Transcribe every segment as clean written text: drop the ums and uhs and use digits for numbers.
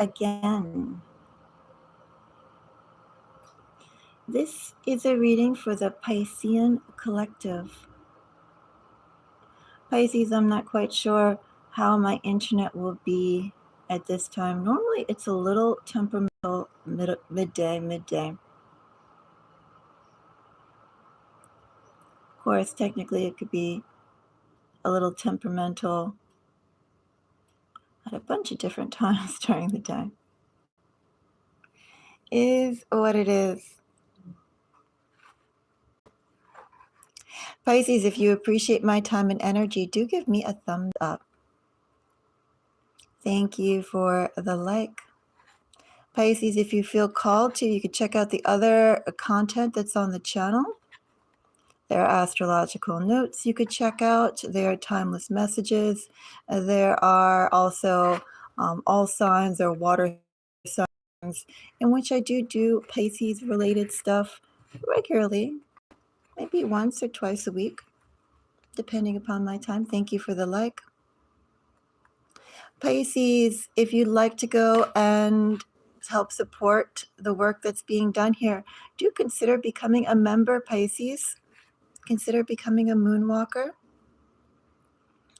again. This is a reading for the Piscean collective. Pisces, I'm not quite sure how my internet will be at this time. Normally it's a little temperamental midday. Of course, technically it could be a little temperamental at a bunch of different times during the day. Is what it is. Pisces, if you appreciate my time and energy, do give me a thumbs up. Thank you for the like. Pisces, if you feel called to, you can check out the other content that's on the channel. There are astrological notes you could check out. There are timeless messages. There are also all signs or water signs, in which I do Pisces-related stuff regularly, maybe once or twice a week, depending upon my time. Thank you for the like. Pisces, if you'd like to go and help support the work that's being done here, do consider becoming a member, Pisces. Consider becoming a moonwalker.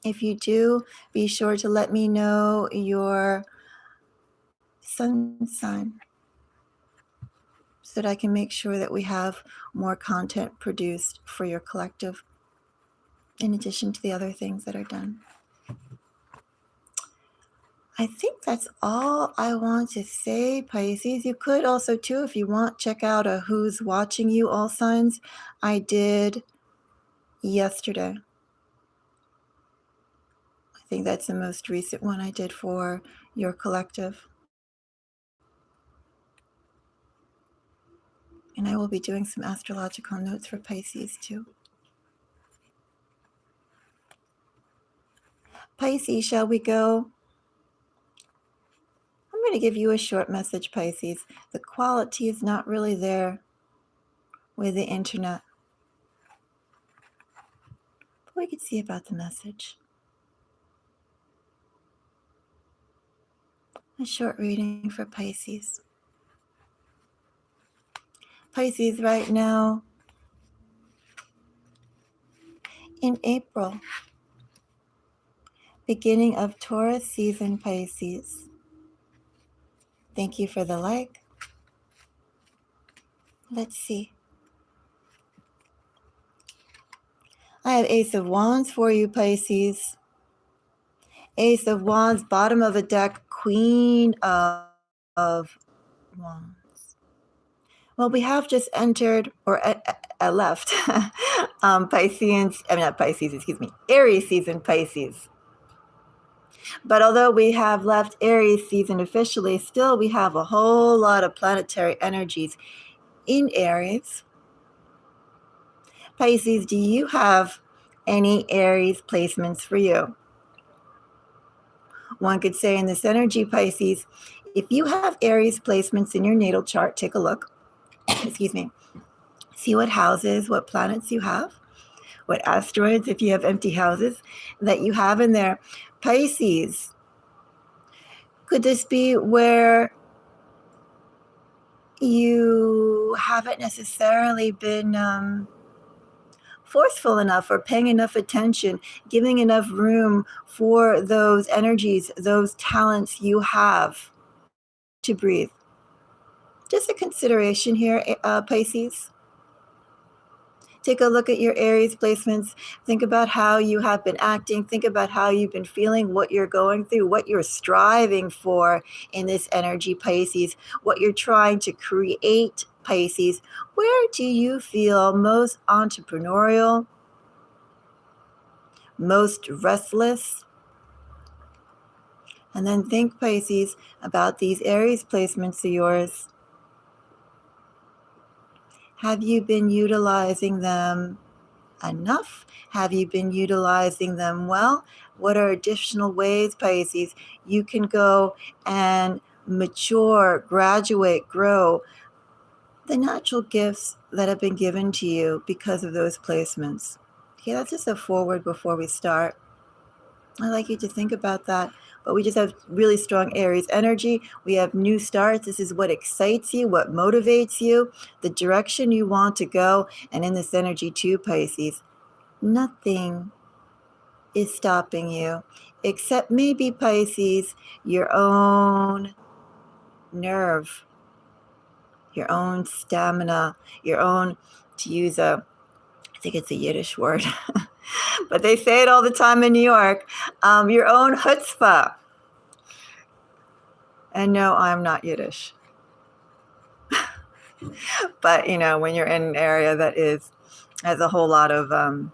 If you do, be sure to let me know your sun sign so that I can make sure that we have more content produced for your collective, in addition to the other things that are done. I think that's all I want to say, Pisces. You could also, too, if you want, check out a Who's Watching You All Signs I did yesterday. I think that's the most recent one I did for your collective. And I will be doing some astrological notes for Pisces, too. Pisces, shall we go? I'm going to give you a short message, Pisces. The quality is not really there with the internet. But we can see about the message. A short reading for Pisces. Pisces, right now, in April, beginning of Taurus season, Pisces. Thank you for the like. Let's see. I have Ace of Wands for you, Pisces. Ace of Wands, bottom of the deck, Queen of Wands. Well, we have just entered, or left, Aries season, Pisces. But although we have left Aries season officially, still we have a whole lot of planetary energies in Aries. Pisces, do you have any Aries placements for you? One could say in this energy, Pisces, if you have Aries placements in your natal chart, take a look. Excuse me. See what houses, what planets you have, what asteroids, if you have empty houses, that you have in there. Pisces, could this be where you haven't necessarily been forceful enough or paying enough attention, giving enough room for those energies, those talents you have to breathe? Just a consideration here, Pisces. Take a look at your Aries placements. Think about how you have been acting. Think about how you've been feeling, what you're going through, what you're striving for in this energy, Pisces, what you're trying to create, Pisces. Where do you feel most entrepreneurial, most restless? And then think, Pisces, about these Aries placements of yours. Have you been utilizing them enough? Have you been utilizing them well? What are additional ways, Pisces, you can go and mature, graduate, grow the natural gifts that have been given to you because of those placements? Okay, that's just a forward before we start. I'd like you to think about that. But we just have really strong Aries energy. We have new starts. This is what excites you, what motivates you, the direction you want to go. And in this energy too, Pisces, nothing is stopping you except maybe, Pisces, your own nerve, your own stamina, your own, to use a, I think it's a Yiddish word, but they say it all the time in New York, your own chutzpah. And no, I'm not Yiddish. But, you know, when you're in an area that has a whole lot of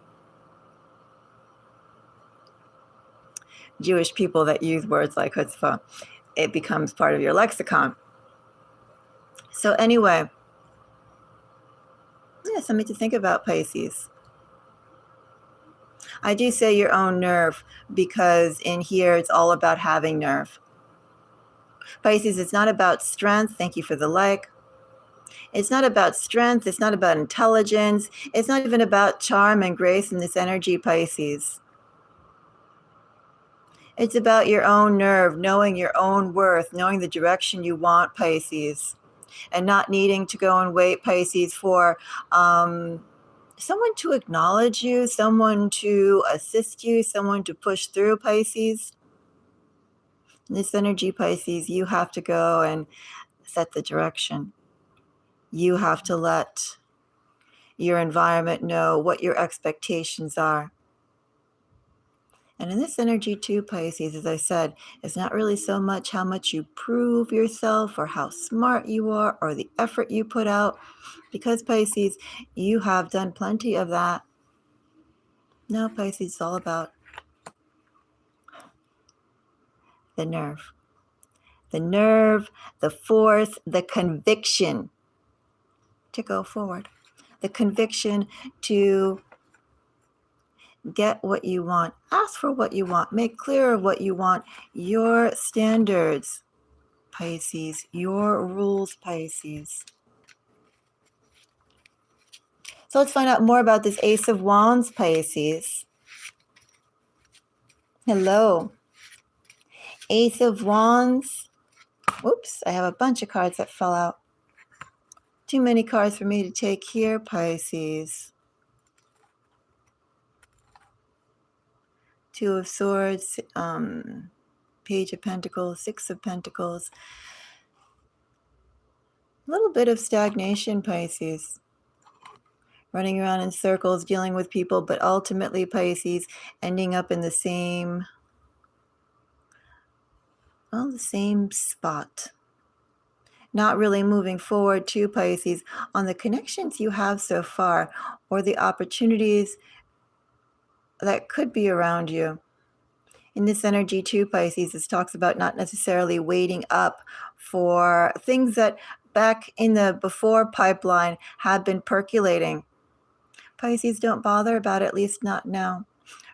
Jewish people that use words like chutzpah, it becomes part of your lexicon. So anyway, yeah, something to think about, Pisces. I do say your own nerve because in here it's all about having nerve. Pisces, it's not about strength. Thank you for the like. It's not about strength. It's not about intelligence. It's not even about charm and grace in this energy, Pisces. It's about your own nerve, knowing your own worth, knowing the direction you want, Pisces, and not needing to go and wait, Pisces, for someone to acknowledge you, someone to assist you, someone to push through, Pisces. In this energy, Pisces, you have to go and set the direction. You have to let your environment know what your expectations are. And in this energy too, Pisces, as I said, it's not really so much how much you prove yourself or how smart you are or the effort you put out, because Pisces, you have done plenty of that. No, Pisces, it's all about the nerve. The nerve, the force, the conviction to go forward. The conviction to get what you want, ask for what you want, make clear what you want, your standards, Pisces, your rules, Pisces. So let's find out more about this Ace of Wands, Pisces. Hello. Ace of Wands. Oops, I have a bunch of cards that fell out. Too many cards for me to take here, Pisces. Two of Swords, Page of Pentacles, Six of Pentacles. A little bit of stagnation, Pisces. Running around in circles, dealing with people, but ultimately, Pisces, ending up in the same spot. Not really moving forward to, Pisces, on the connections you have so far or the opportunities that could be around you. In this energy too, Pisces, this talks about not necessarily waiting up for things that back in the before pipeline have been percolating. Pisces, don't bother about it, at least not now.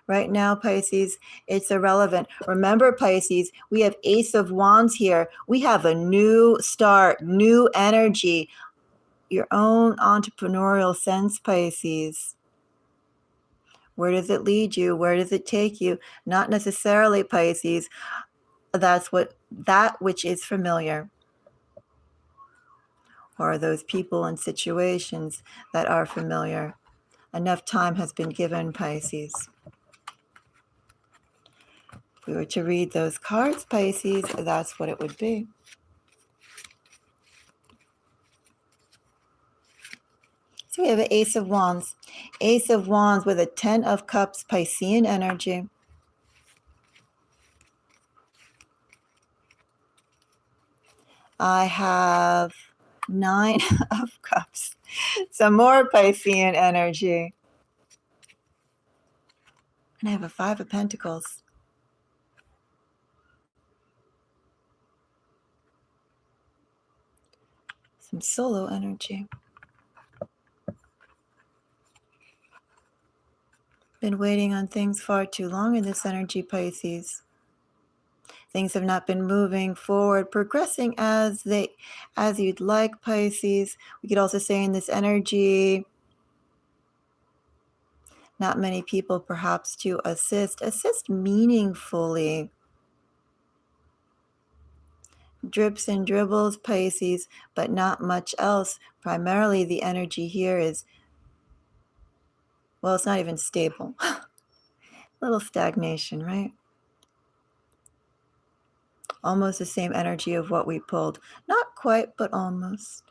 Right now, Pisces, it's irrelevant. Remember, Pisces, we have Ace of Wands here. We have a new start, new energy, your own entrepreneurial sense, Pisces. Where does it lead you? Where does it take you? Not necessarily, Pisces. That which is familiar, or those people and situations that are familiar. Enough time has been given, Pisces. If we were to read those cards, Pisces, that's what it would be. So we have an Ace of Wands. Ace of Wands with a 10 of Cups, Piscean energy. I have 9 of Cups. Some more Piscean energy. And I have a 5 of Pentacles. Some solo energy. Been waiting on things far too long in this energy, Pisces. Things have not been moving forward, progressing as you'd like, Pisces. We could also say in this energy, not many people perhaps to assist meaningfully. Drips and dribbles, Pisces, but not much else. Primarily the energy here is, well, it's not even stable. A little stagnation, right? Almost the same energy of what we pulled. Not quite, but almost.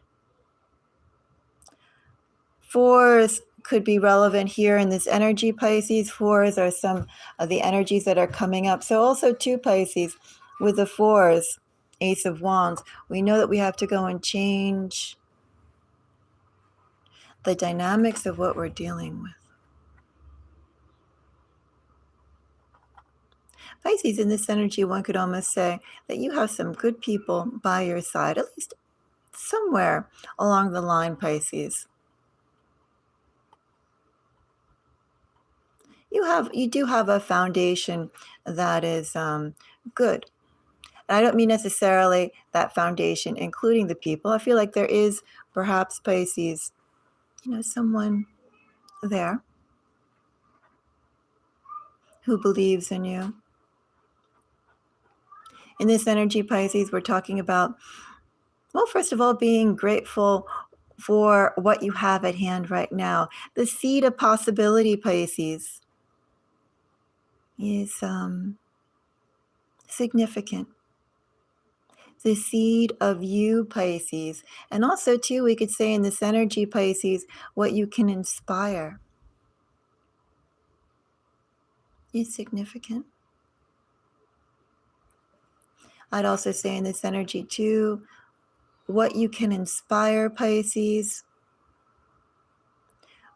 Fours could be relevant here in this energy, Pisces. Fours are some of the energies that are coming up. So also two Pisces with the fours, Ace of Wands. We know that we have to go and change the dynamics of what we're dealing with. Pisces, in this energy, one could almost say that you have some good people by your side, at least somewhere along the line, Pisces. You do have a foundation that is good. And I don't mean necessarily that foundation, including the people. I feel like there is perhaps, Pisces, someone there who believes in you. In this energy, Pisces, we're talking about, well, first of all, being grateful for what you have at hand right now. The seed of possibility, Pisces, is significant. The seed of you, Pisces. And also, too, we could say in this energy, Pisces, what you can inspire is significant. I'd also say in this energy, too, what you can inspire, Pisces,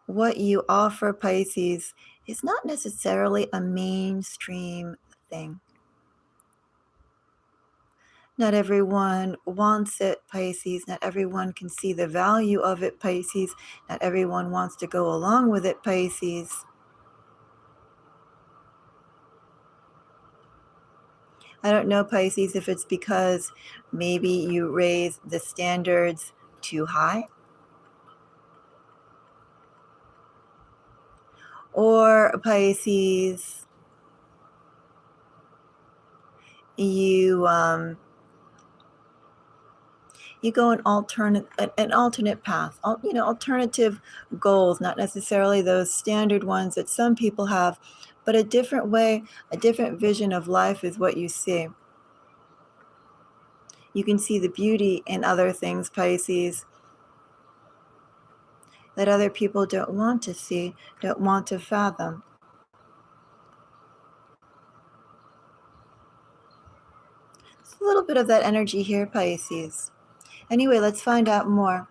what you offer, Pisces, is not necessarily a mainstream thing. Not everyone wants it, Pisces. Not everyone can see the value of it, Pisces. Not everyone wants to go along with it, Pisces. I don't know, Pisces, if it's because maybe you raise the standards too high, or Pisces, you go an alternate path, alternative goals, not necessarily those standard ones that some people have, but a different way, a different vision of life is what you see. You can see the beauty in other things, Pisces, that other people don't want to see, don't want to fathom. It's a little bit of that energy here, Pisces. Anyway, let's find out more.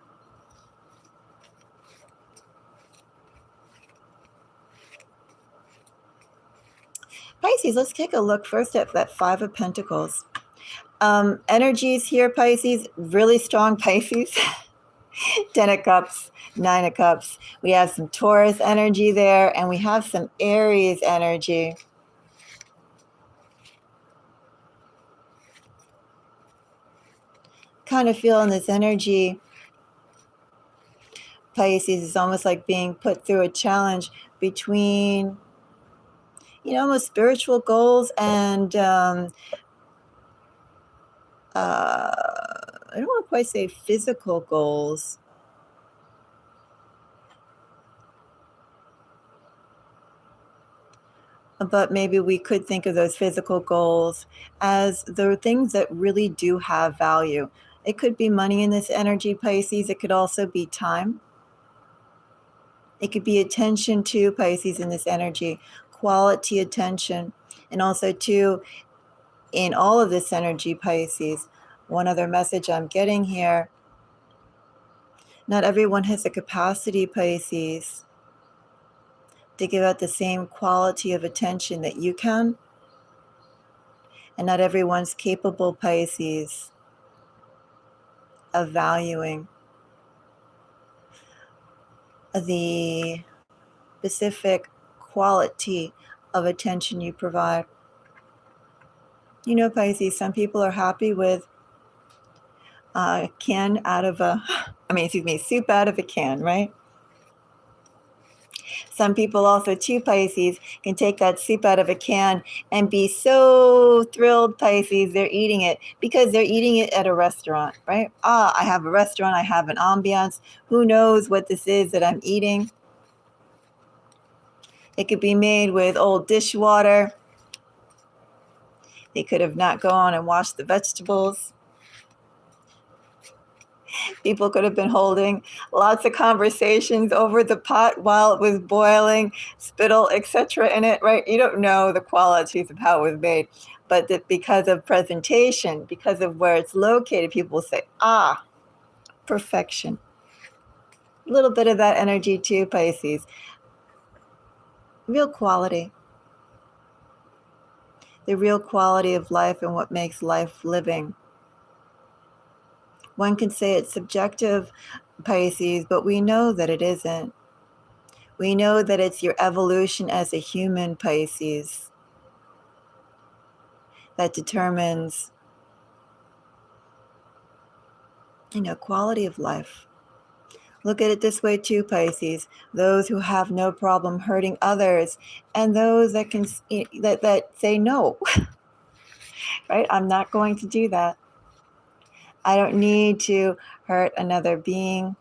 Pisces, let's take a look first at that Five of Pentacles. Energies here, Pisces, really strong, Pisces. 10 of Cups, 9 of Cups. We have some Taurus energy there, and we have some Aries energy. Kind of feeling this energy, Pisces, is almost like being put through a challenge between, almost spiritual goals and I don't want to quite say physical goals. But maybe we could think of those physical goals as the things that really do have value. It could be money in this energy, Pisces. It could also be time. It could be attention to, Pisces, in this energy, quality attention. And also, too, in all of this energy, Pisces, one other message I'm getting here, not everyone has the capacity, Pisces, to give out the same quality of attention that you can. And not everyone's capable, Pisces, of valuing the specific quality of attention you provide. Pisces, some people are happy with soup out of a can, right? Some people also, too, Pisces, can take that soup out of a can and be so thrilled, Pisces, they're eating it because they're eating it at a restaurant, right? I have a restaurant, I have an ambiance. Who knows what this is that I'm eating? It could be made with old dishwater. They could have not gone and washed the vegetables. People could have been holding lots of conversations over the pot while it was boiling, spittle, etc. in it, right? You don't know the qualities of how it was made, but that because of presentation, because of where it's located, people will say, perfection. A little bit of that energy too, Pisces. Real quality. The real quality of life and what makes life living. One can say it's subjective, Pisces, but we know that it isn't. We know that it's your evolution as a human, Pisces, that determines, quality of life. Look at it this way too, Pisces. Those who have no problem hurting others, and those that can that say no. Right? I'm not going to do that. I don't need to hurt another being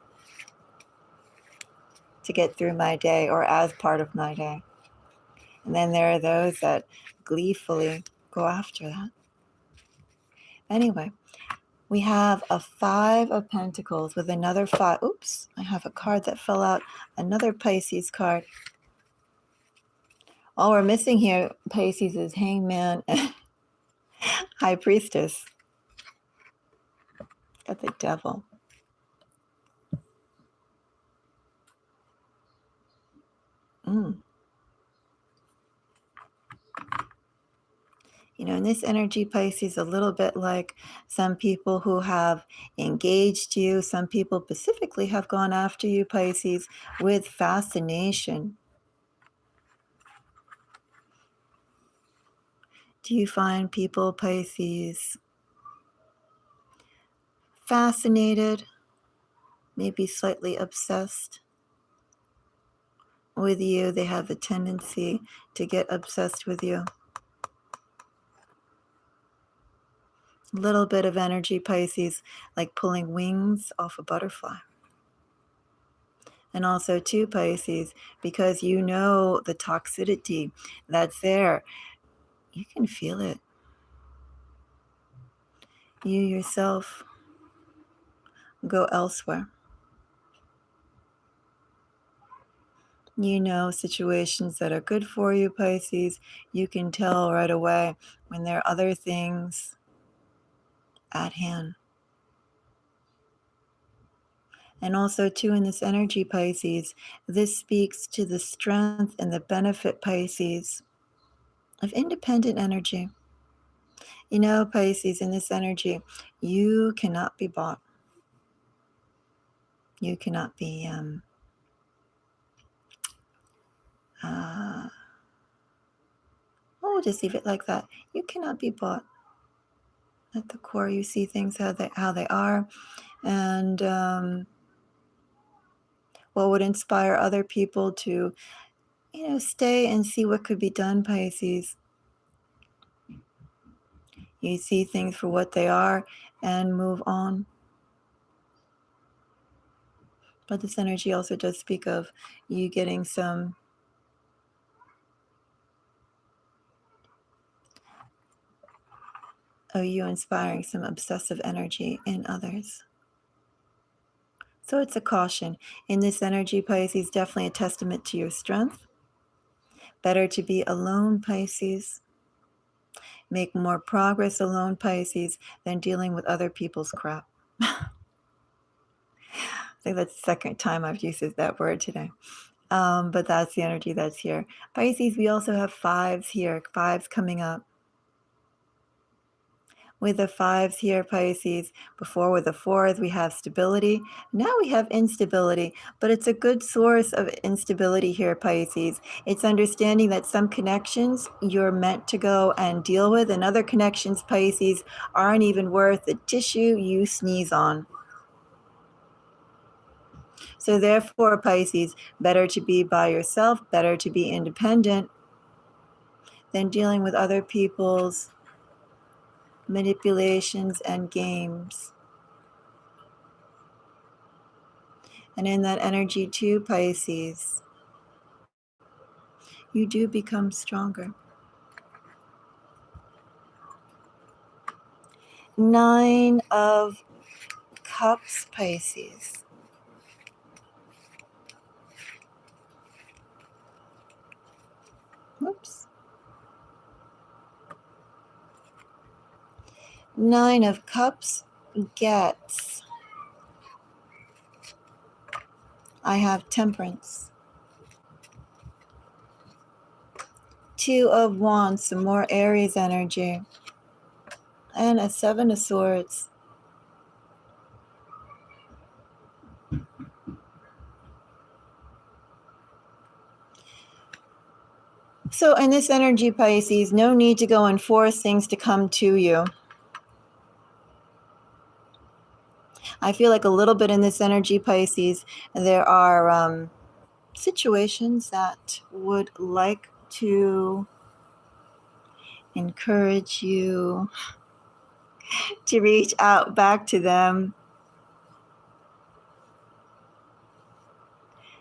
to get through my day or as part of my day. And then there are those that gleefully go after that. Anyway, we have a 5 of Pentacles with another 5. Oops, I have a card that fell out. Another Pisces card. All we're missing here, Pisces, is Hangman and High Priestess. Got the Devil. In this energy, Pisces, a little bit like some people who have engaged you, some people specifically have gone after you, Pisces, with fascination. Do you find people, Pisces, fascinated, maybe slightly obsessed with you? They have a tendency to get obsessed with you. A little bit of energy, Pisces, like pulling wings off a butterfly. And also, too, Pisces, because you know the toxicity that's there, you can feel it. You yourself go elsewhere. You know situations that are good for you, Pisces. You can tell right away when there are other things at hand. And also, too, in this energy, Pisces, this speaks to the strength and the benefit, Pisces, of independent energy. Pisces, in this energy, you cannot be bought. You cannot be we'll just leave it like that. You cannot be bought. At the core, you see things how they are, and what would inspire other people to, stay and see what could be done, Pisces. You see things for what they are and move on. But this energy also does speak of you getting you inspiring some obsessive energy in others. So it's a caution. In this energy, Pisces, definitely a testament to your strength. Better to be alone, Pisces. Make more progress alone, Pisces, than dealing with other people's crap. I think that's the second time I've used that word today. But that's the energy that's here. Pisces, we also have 5s here, 5s coming up. With the 5s here, Pisces, before with the 4s, we have stability. Now we have instability, but it's a good source of instability here, Pisces. It's understanding that some connections you're meant to go and deal with, and other connections, Pisces, aren't even worth the tissue you sneeze on. So therefore, Pisces, better to be by yourself, better to be independent than dealing with other people's manipulations and games. And in that energy too, Pisces, you do become stronger. 9 of Cups, Pisces. Whoops. 9 of Cups gets. I have Temperance. 2 of Wands, some more Aries energy. And a 7 of Swords. So in this energy, Pisces, no need to go and force things to come to you. I feel like a little bit in this energy, Pisces, there are situations that would like to encourage you to reach out back to them.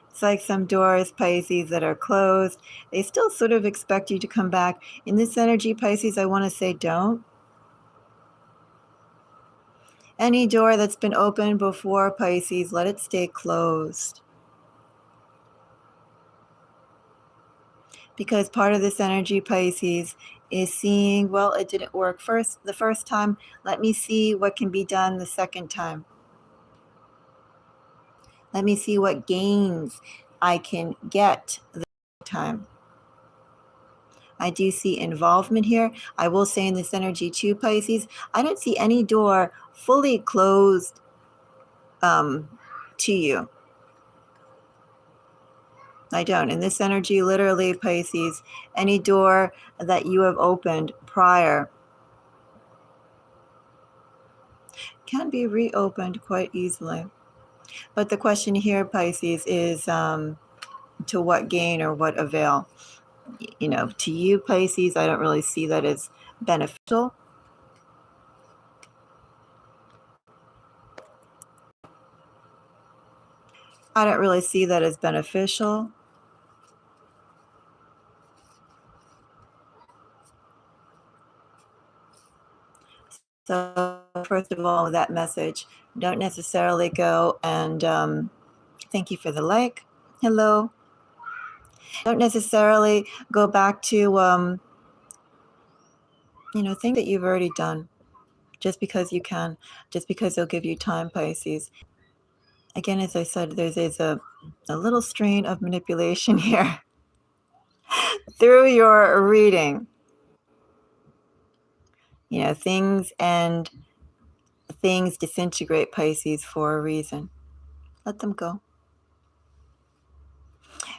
It's like some doors, Pisces, that are closed. They still sort of expect you to come back. In this energy, Pisces, I want to say don't. Any door that's been opened before, Pisces, let it stay closed. Because part of this energy, Pisces, is seeing, well, it didn't work the first time. Let me see what can be done the second time. Let me see what gains I can get the time. I do see involvement here. I will say in this energy too, Pisces, I don't see any door fully closed to you. I don't. In this energy, literally, Pisces, any door that you have opened prior can be reopened quite easily. But the question here, Pisces, is to what gain or what avail? You know, to you, Pisces, I don't really see that as beneficial. I don't really see that as beneficial. So first of all, that message, don't necessarily go and thank you for the like. Hello. Don't necessarily go back to, things that you've already done just because you can, just because they'll give you time, Pisces. Again, as I said, there's a little strain of manipulation here through your reading. Things disintegrate, Pisces, for a reason. Let them go.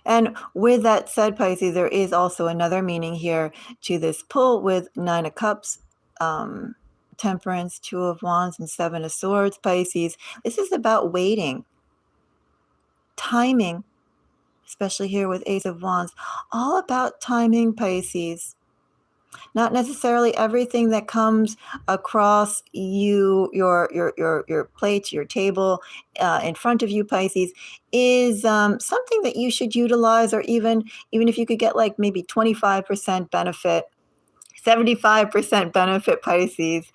And with that said, Pisces, there is also another meaning here to this pull with 9 of Cups, Temperance, 2 of Wands, and 7 of Swords, Pisces. This is about waiting, timing, especially here with Ace of Wands. All about timing, Pisces. Not necessarily everything that comes across your plate, your table, in front of you, Pisces, is something that you should utilize, or even if you could get like maybe 25% benefit, 75% benefit, Pisces.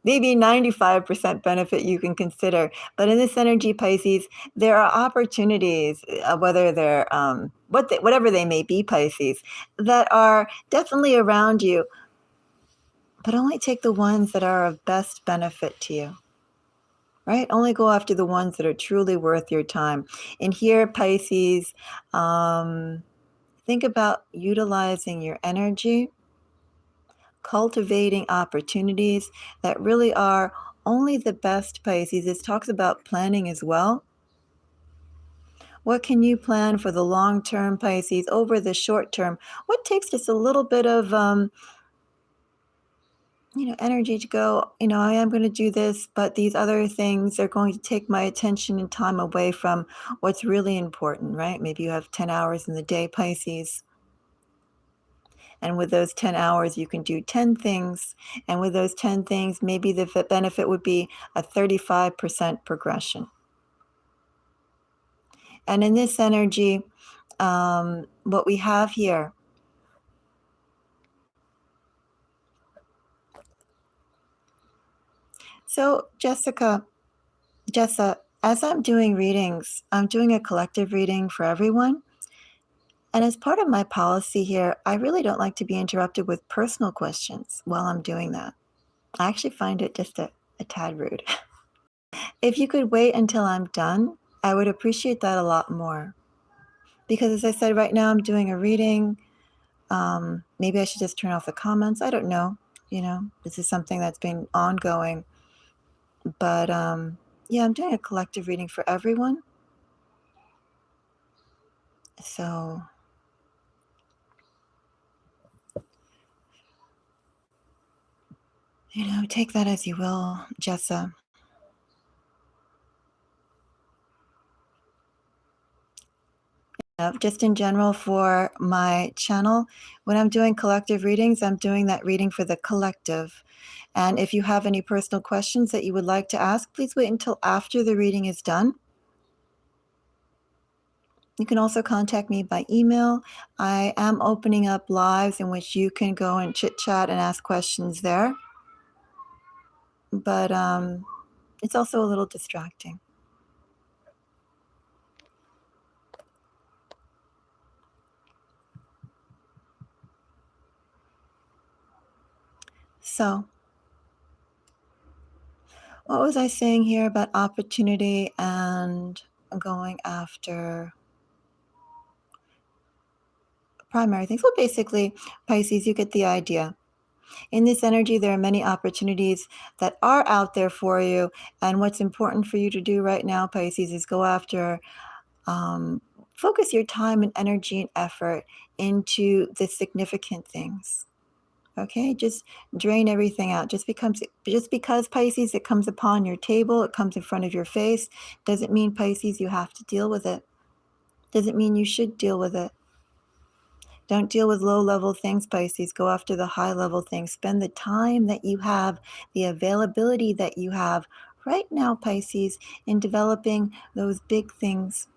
Maybe 95% benefit you can consider. But in this energy, Pisces, there are opportunities, whether they're whatever they may be, Pisces, that are definitely around you, but only take the ones that are of best benefit to you. Right? Only go after the ones that are truly worth your time. And here, Pisces, think about utilizing your energy, cultivating opportunities that really are only the best, Pisces. This talks about planning as well. What can you plan for the long term, Pisces, over the short term? What takes just a little bit of energy to go, I am going to do this, but these other things are going to take my attention and time away from what's really important, right? Maybe you have 10 hours in the day, Pisces. And with those 10 hours, you can do 10 things. And with those 10 things, maybe the benefit would be a 35% progression. And in this energy, what we have here, so Jessa, as I'm doing readings, I'm doing a collective reading for everyone. And as part of my policy here, I really don't like to be interrupted with personal questions while I'm doing that. I actually find it just a tad rude. If you could wait until I'm done, I would appreciate that a lot more. Because as I said, right now I'm doing a reading. Maybe I should just turn off the comments. I don't know. This is something that's been ongoing. But yeah, I'm doing a collective reading for everyone. So, take that as you will, Jessa. Just in general for my channel, when I'm doing collective readings, I'm doing that reading for the collective. And if you have any personal questions that you would like to ask, please wait until after the reading is done. You can also contact me by email. I am opening up lives in which you can go and chit chat and ask questions there. But it's also a little distracting. So, what was I saying here about opportunity and going after primary things? Well, basically, Pisces, you get the idea. In this energy, there are many opportunities that are out there for you. And what's important for you to do right now, Pisces, is go after, focus your time and energy and effort into the significant things. Okay, just drain everything out. Just because, Pisces, it comes upon your table, it comes in front of your face, doesn't mean, Pisces, you have to deal with it. Doesn't mean you should deal with it. Don't deal with low-level things, Pisces. Go after the high-level things. Spend the time that you have, the availability that you have right now, Pisces, in developing those big things.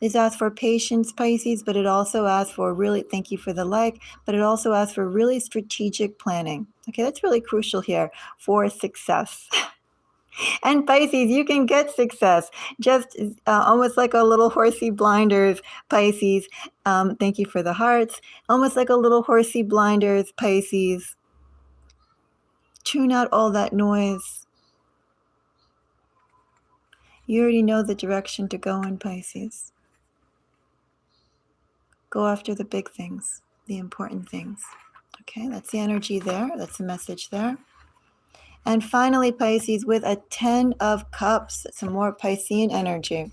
This asks for patience, Pisces, but it also asks for thank you for the like, but it also asks for really strategic planning. Okay, that's really crucial here for success. And Pisces, you can get success. Just almost like a little horsey blinders, Pisces. Thank you for the hearts. Almost like a little horsey blinders, Pisces. Tune out all that noise. You already know the direction to go in, Pisces. Go after the big things, the important things. Okay, that's the energy there. That's the message there. And finally, Pisces, with a 10 of Cups, some more Piscean energy.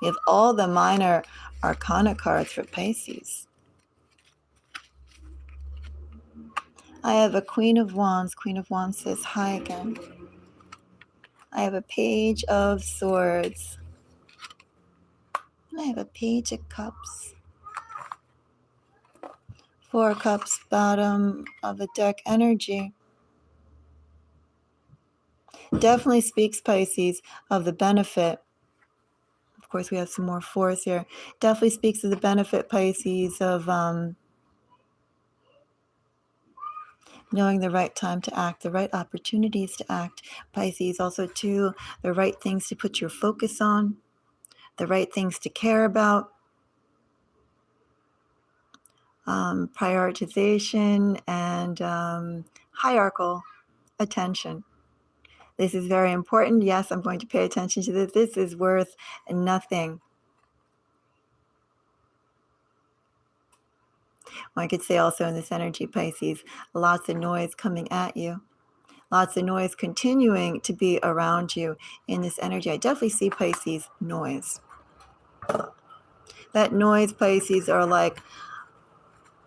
We have all the minor arcana cards for Pisces. I have a Queen of Wands. Queen of Wands says hi again. I have a Page of Swords. And I have a Page of Cups. 4 Cups, bottom of the deck energy. Definitely speaks, Pisces, of the benefit. Of course, we have some more 4s here. Definitely speaks of the benefit, Pisces, of knowing the right time to act, the right opportunities to act. Pisces, also, too, the right things to put your focus on, the right things to care about. Prioritization and hierarchical attention. This is very important. Yes, I'm going to pay attention to this. This is worth nothing. Well, I could say also in this energy, Pisces, lots of noise coming at you. Lots of noise continuing to be around you in this energy. I definitely see, Pisces, noise. That noise, Pisces, are like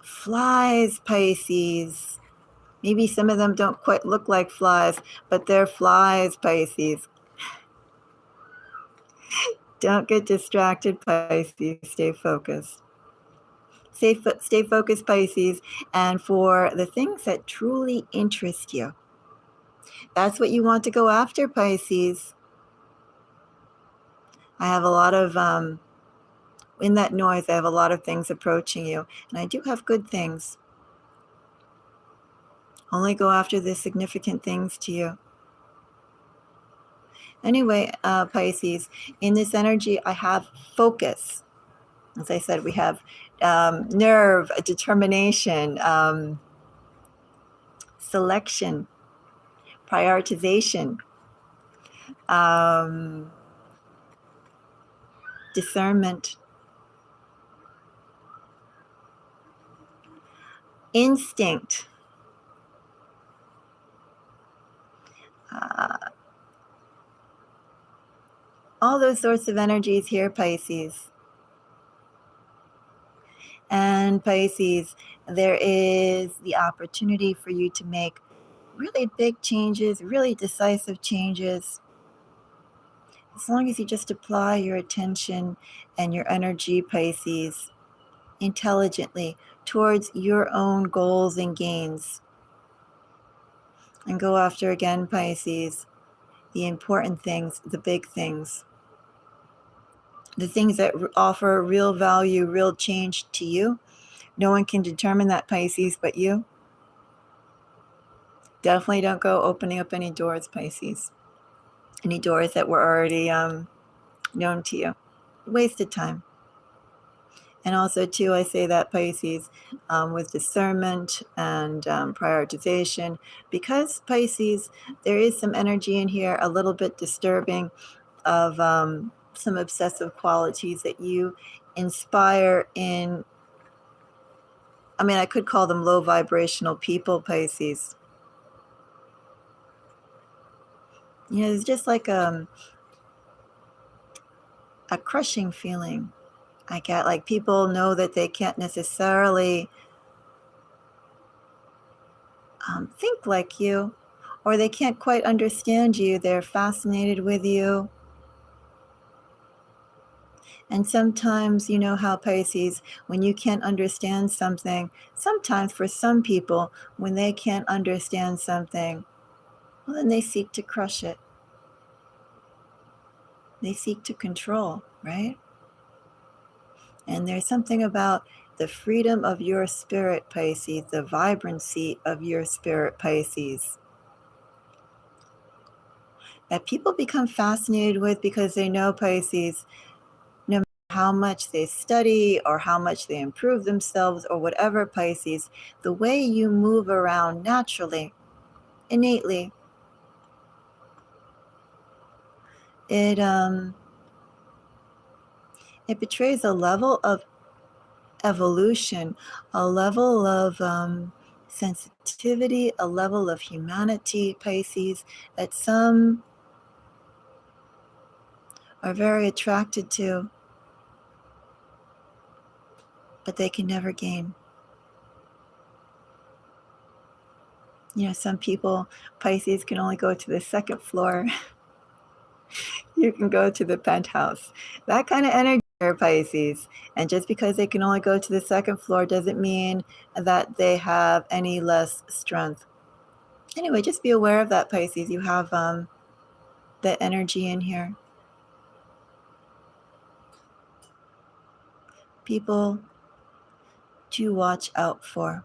flies, Pisces. Maybe some of them don't quite look like flies, but they're flies, Pisces. Don't get distracted, Pisces. Stay focused. Stay focused, Pisces, and for the things that truly interest you. That's what you want to go after, Pisces. I have a lot of, in that noise, I have a lot of things approaching you, and I do have good things. Only go after the significant things to you. Anyway, Pisces, in this energy, I have focus. As I said, we have nerve, determination, selection, prioritization, discernment, instinct, all those sorts of energies here, Pisces. And Pisces, there is the opportunity for you to make really big changes, really decisive changes. As long as you just apply your attention and your energy, Pisces, intelligently towards your own goals and gains. And go after, again, Pisces, the important things, the big things, the things that offer real value, real change to you. No one can determine that, Pisces, but you. Definitely don't go opening up any doors, Pisces. Any doors that were already known to you. Wasted time. And also, too, I say that, Pisces, with discernment and prioritization, because, Pisces, there is some energy in here, a little bit disturbing, of some obsessive qualities that you inspire in, I mean, I could call them low vibrational people, Pisces. You know, it's just like a crushing feeling. I get, like, people know that they can't necessarily think like you, or they can't quite understand you. They're fascinated with you. And sometimes, you know how, Pisces, when you can't understand something, sometimes for some people, when they can't understand something, well, then they seek to crush it. They seek to control, right? And there's something about the freedom of your spirit, Pisces, the vibrancy of your spirit, Pisces, that people become fascinated with, because they know, Pisces, no matter how much they study or how much they improve themselves or whatever, Pisces, the way you move around naturally, innately, it betrays a level of evolution, a level of sensitivity, a level of humanity, Pisces, that some are very attracted to, but they can never gain. You know, some people, Pisces, can only go to the second floor. You can go to the penthouse. That kind of energy, Pisces. And just because they can only go to the second floor doesn't mean that they have any less strength. Anyway, just be aware of that, Pisces. You have that energy in here. People to watch out for.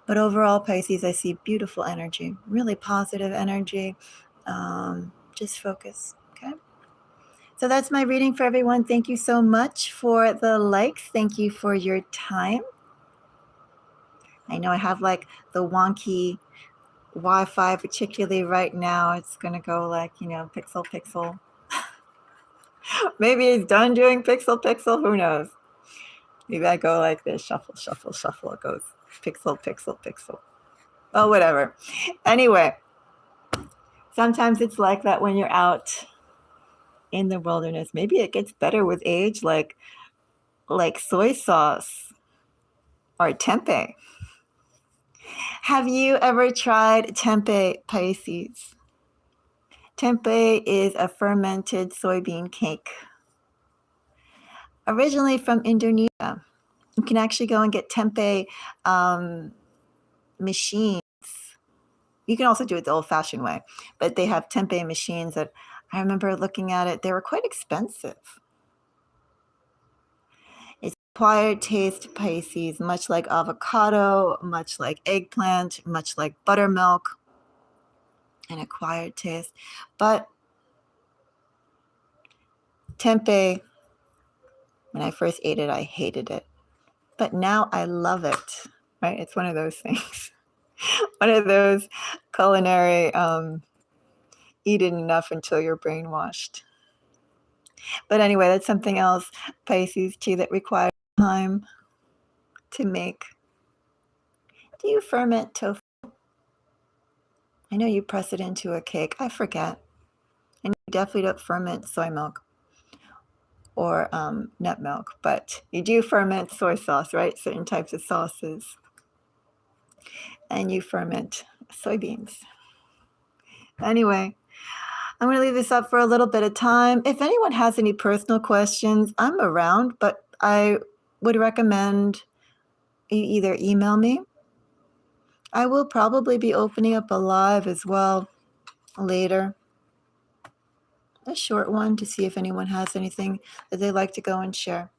But overall, Pisces, I see beautiful energy, really positive energy. Just focus, okay? So that's my reading for everyone. Thank you so much for the likes. Thank you for your time. I know I have like the wonky Wi-Fi, particularly right now. It's going to go like, you know, pixel, pixel. Maybe it's done doing pixel, pixel. Who knows? Maybe I go like this, shuffle, shuffle, shuffle. It goes pixel, pixel, pixel. Oh, whatever. Anyway, sometimes it's like that when you're out in the wilderness. Maybe it gets better with age, like soy sauce. or tempeh. Have you ever tried tempeh, Pisces? Tempeh is a fermented soybean cake, originally from Indonesia. You can actually go and get tempeh machines. You can also do it the old-fashioned way, but they have tempeh machines that I remember looking at it. They were quite expensive. It's acquired taste, Pisces, much like avocado, much like eggplant, much like buttermilk, an acquired taste. But tempeh, when I first ate it, I hated it. But now I love it, right? It's one of those things. One of those culinary, eat it enough until you're brainwashed. But anyway, that's something else, Pisces, too, that requires time to make. Do you ferment tofu? I know you press it into a cake. I forget. And you definitely don't ferment soy milk or nut milk, but you do ferment soy sauce, right? Certain types of sauces. And you ferment soybeans. Anyway, I'm going to leave this up for a little bit of time. If anyone has any personal questions, I'm around, but I would recommend you either email me. I will probably be opening up a live as well later. A short one to see if anyone has anything that they'd like to go and share.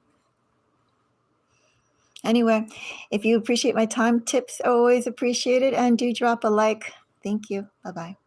Anyway, if you appreciate my time, tips are always appreciated, and do drop a like. Thank you. Bye-bye.